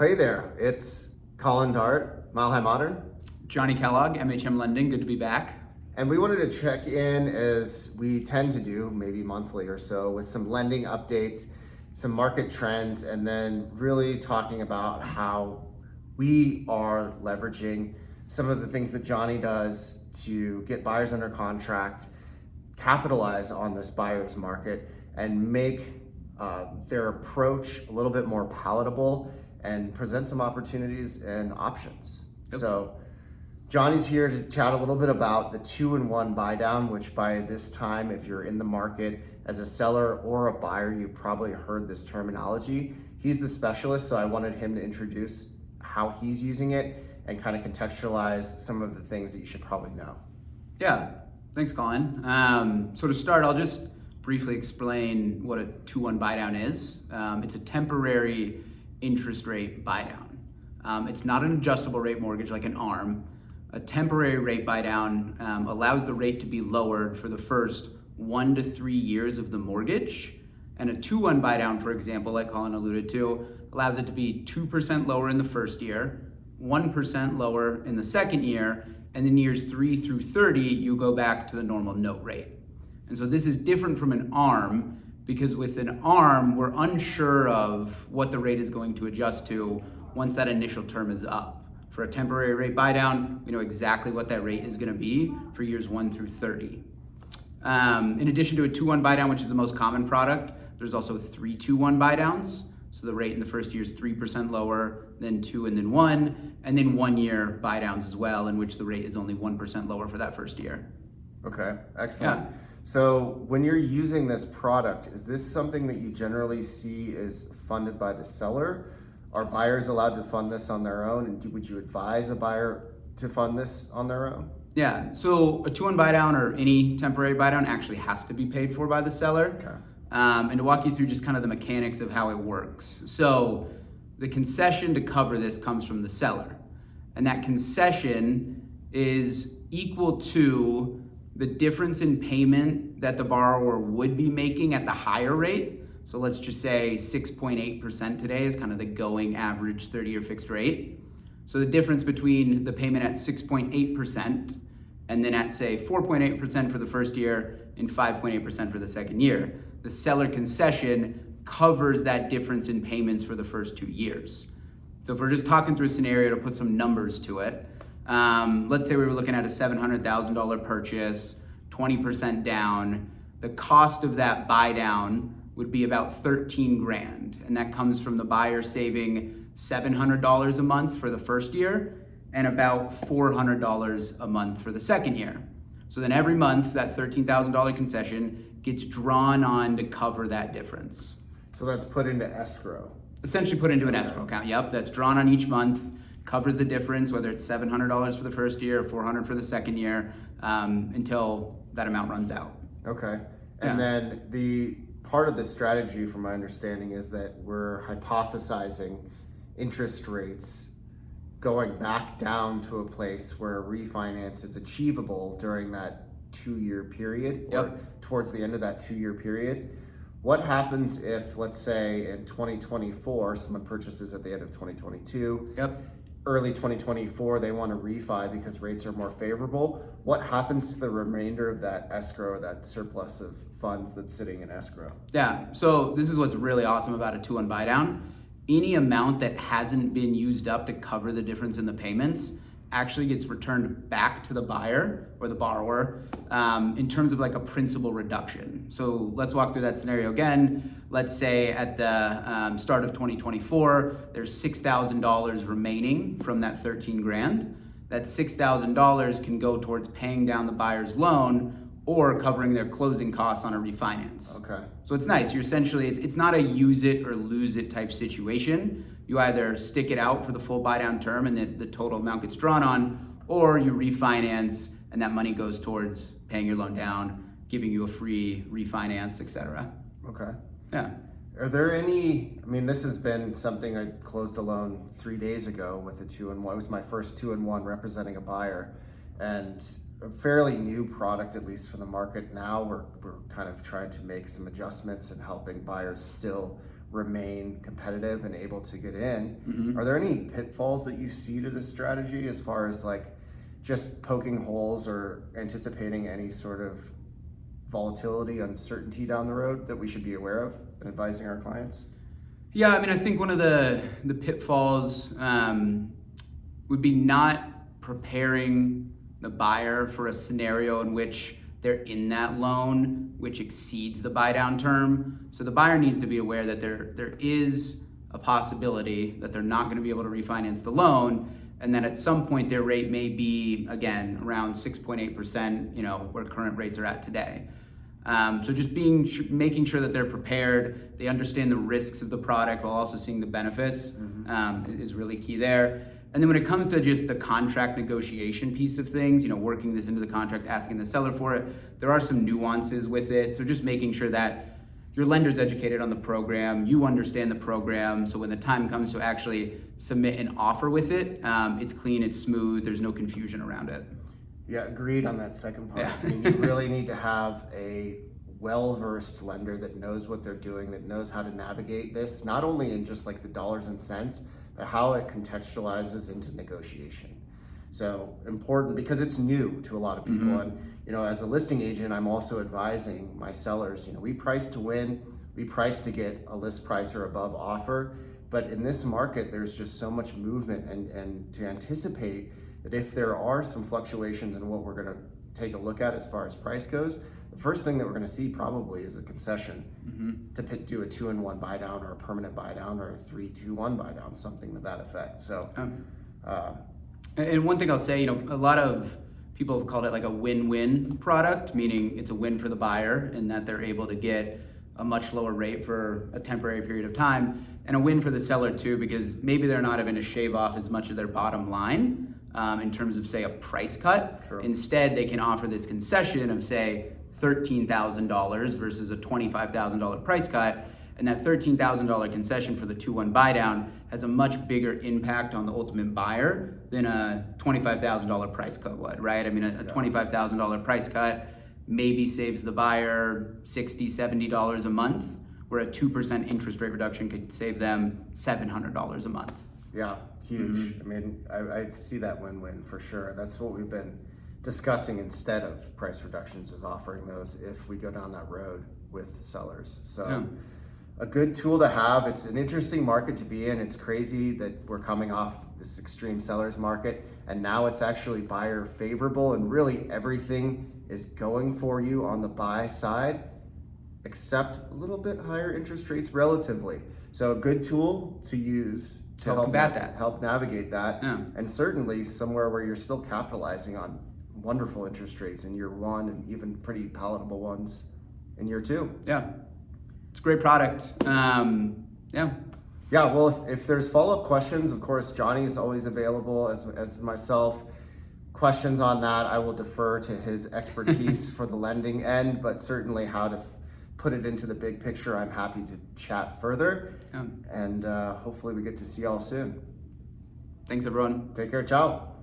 Hey there, it's Colin Dart, Mile High Modern, Johnny Kellogg, MHM Lending, good to be back. and we wanted to check in as we tend to do, maybe monthly or so, with some lending updates, some market trends, and then really talking about how we are leveraging some of the things that Johnny does to get buyers under contract, capitalize on this buyer's market, and make their approach a little bit more palatable and present some opportunities and options. Yep. So Johnny's here to chat a little bit about the 2-in-1 buy down, which by this time, if you're in the market as a seller or a buyer, you've probably heard this terminology. He's the specialist, so I wanted him to introduce how he's using it and kind of contextualize some of the things that you should probably know. Yeah, thanks, Colin. So to start, I'll just briefly explain what a 2-1 buy down is. It's a temporary interest rate buy down. It's not an adjustable rate mortgage like an ARM. A temporary rate buy down allows the rate to be lowered for the first 1 to 3 years of the mortgage. And a 2-1 buy down, for example, like Colin alluded to, allows it to be 2% lower in the first year, 1% lower in the second year, and in years 3 through 30, you go back to the normal note rate. And so this is different from an ARM because with an ARM, we're unsure of what the rate is going to adjust to once that initial term is up. For a temporary rate buy down, we know exactly what that rate is going to be for years 1 through 30. In addition to a 2-1 buy down, which is the most common product, there's also 3-2-1 buy downs. So the rate in the first year is 3% lower, then 2 and then 1, and then 1 year buy downs as well, in which the rate is only 1% lower for that first year. Okay, excellent. Yeah. So when you're using this product, is this something that you generally see is funded by the seller? Are buyers allowed to fund this on their own? And would you advise a buyer to fund this on their own? Yeah, so a 2-1 buy down or any temporary buy down actually has to be paid for by the seller. Okay. And to walk you through just kind of the mechanics of how it works. So the concession to cover this comes from the seller. And that concession is equal to the difference in payment that the borrower would be making at the higher rate. So let's just say 6.8% today is kind of the going average 30-year fixed rate. So the difference between the payment at 6.8% and then at say 4.8% for the first year and 5.8% for the second year, the seller concession covers that difference in payments for the first 2 years. So if we're just talking through a scenario to put some numbers to it, let's say we were looking at a $700,000 purchase, 20% down. The cost of that buy down would be about 13 grand. And that comes from the buyer saving $700 a month for the first year and about $400 a month for the second year. So then every month that $13,000 concession gets drawn on to cover that difference. So that's put into escrow. Essentially put into an escrow account, yep, that's drawn on each month, covers the difference, whether it's $700 for the first year or $400 for the second year, until that amount runs out. Okay. And then the part of the strategy, from my understanding, is that we're hypothesizing interest rates going back down to a place where refinance is achievable during that 2-year period or towards the end of that 2-year period. What happens if, let's say, in 2024, someone purchases at the end of 2022, early 2024, they want to refi because rates are more favorable? What happens to the remainder of that escrow, that surplus of funds that's sitting in escrow? Yeah, so this is what's really awesome about a 2-1 buy down. Any amount that hasn't been used up to cover the difference in the payments actually gets returned back to the buyer or the borrower in terms of like a principal reduction. So let's walk through that scenario again. Let's say at the start of 2024, there's $6,000 remaining from that 13 grand. That $6,000 can go towards paying down the buyer's loan or covering their closing costs on a refinance. Okay. So it's nice. You're essentially, it's not a use it or lose it type situation. You either stick it out for the full buy down term and the total amount gets drawn on, or you refinance and that money goes towards paying your loan down, giving you a free refinance, etc. Okay. Yeah. Are there any, this has been something I closed a loan 3 days ago with a 2-in-1. It was my first 2-in-1 representing a buyer, and a fairly new product, at least for the market now. We're kind of trying to make some adjustments and helping buyers still remain competitive and able to get in. Mm-hmm. Are there any pitfalls that you see to this strategy as far as like just poking holes or anticipating any sort of volatility, uncertainty down the road that we should be aware of in advising our clients? Yeah, I mean, I think one of the pitfalls would be not preparing the buyer for a scenario in which they're in that loan which exceeds the buy down term. So the buyer needs to be aware that there is a possibility that they're not going to be able to refinance the loan, and then at some point their rate may be, again, around 6.8%, where current rates are at today. So just making sure that they're prepared, they understand the risks of the product while also seeing the benefits is really key there. And then when it comes to just the contract negotiation piece of things, working this into the contract, asking the seller for it, there are some nuances with it. So just making sure that your lender's educated on the program, you understand the program, so when the time comes to actually submit an offer with it, it's clean, it's smooth, there's no confusion around it. Yeah, agreed on that second part. Yeah. I mean, you really need to have a well-versed lender that knows what they're doing, that knows how to navigate this, not only in just like the dollars and cents, but how it contextualizes into negotiation. So important because it's new to a lot of people. And, as a listing agent, I'm also advising my sellers, we price to win, we price to get a list price or above offer. But in this market, there's just so much movement and to anticipate that if there are some fluctuations in what we're going to take a look at as far as price goes, the first thing that we're going to see probably is a concession to do a 2-in-1 buy down or a permanent buy down or a 3-2-1 buy down, something to that effect. So, and one thing I'll say, a lot of people have called it like a win-win product, meaning it's a win for the buyer in that they're able to get a much lower rate for a temporary period of time, and a win for the seller too, because maybe they're not having to shave off as much of their bottom line in terms of, say, a price cut. True. Instead, they can offer this concession of, say, $13,000 versus a $25,000 price cut, and that $13,000 concession for the 2-1 buy down has a much bigger impact on the ultimate buyer than a $25,000 price cut would, right? I mean, a $25,000 price cut maybe saves the buyer $60, $70 a month, where a 2% interest rate reduction could save them $700 a month. Yeah, huge. I mean, I see that win-win for sure. That's what we've been discussing instead of price reductions, is offering those if we go down that road with sellers. So a good tool to have. It's an interesting market to be in. It's crazy that we're coming off this extreme seller's market and now it's actually buyer favorable, and really everything is going for you on the buy side except a little bit higher interest rates relatively. So a good tool to use to help combat that, help navigate that, and certainly somewhere where you're still capitalizing on wonderful interest rates in year one and even pretty palatable ones in year two. Yeah, it's a great product. Yeah, well, if there's follow-up questions, of course, Johnny's always available, as myself. Questions on that, I will defer to his expertise for the lending end, but certainly how to put it into the big picture, I'm happy to chat further. And hopefully we get to see y'all soon. Thanks, everyone. Take care, ciao.